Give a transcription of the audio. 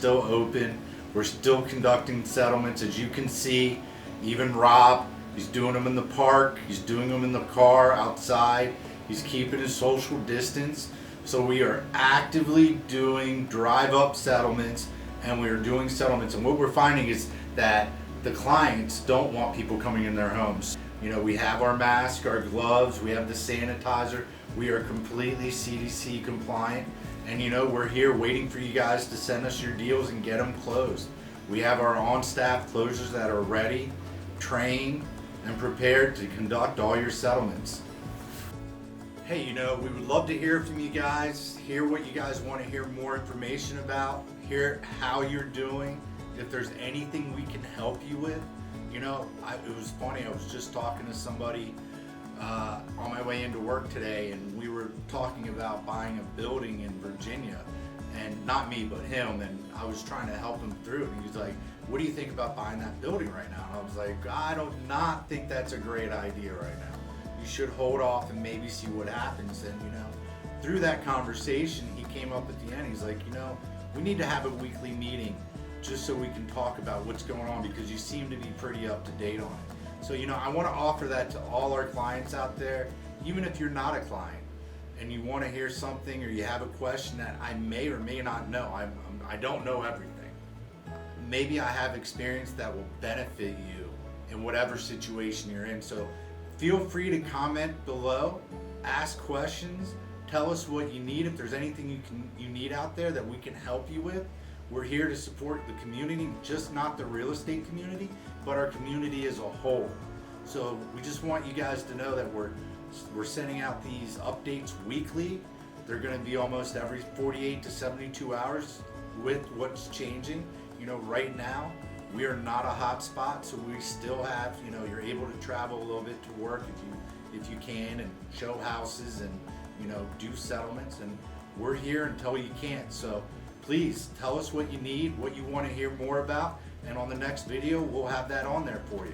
still open. We're still conducting settlements. As you can see, even Rob, he's doing them in the park, he's doing them in the car, outside. He's keeping his social distance. So we are actively doing drive-up settlements, and we are doing settlements. And what we're finding is that the clients don't want people coming in their homes. You know, we have our mask, our gloves, we have the sanitizer. We are completely CDC compliant. And you know, we're here waiting for you guys to send us your deals and get them closed. We have our on-staff closers that are ready, trained, and prepared to conduct all your settlements. Hey, you know, we would love to hear from you guys, hear what you guys want to hear more information about, hear how you're doing, if there's anything we can help you with. You know, it was funny, I was just talking to somebody on my way into work today, and we were talking about buying a building in Virginia, and not me, but him, and I was trying to help him through it, and he's like, what do you think about buying that building right now? And I was like, I do not think that's a great idea right now. You should hold off and maybe see what happens. And you know, through that conversation, he came up at the end, he's like, you know, we need to have a weekly meeting just so we can talk about what's going on, because you seem to be pretty up to date on it. So, you know, I want to offer that to all our clients out there, even if you're not a client and you want to hear something or you have a question that I may or may not know. I don't know everything. Maybe I have experience that will benefit you in whatever situation you're in. So feel free to comment below, ask questions, tell us what you need. If there's anything you need out there that we can help you with, we're here to support the community, just not the real estate community, but our community as a whole. So we just want you guys to know that we're sending out these updates weekly. They're going to be almost every 48 to 72 hours with what's changing. You know, right now we are not a hot spot, so we still have, you know, you're able to travel a little bit to work if you can, and show houses and, you know, do settlements, and we're here until you can't. So please tell us what you need, what you want to hear more about, and on the next video we'll have that on there for you.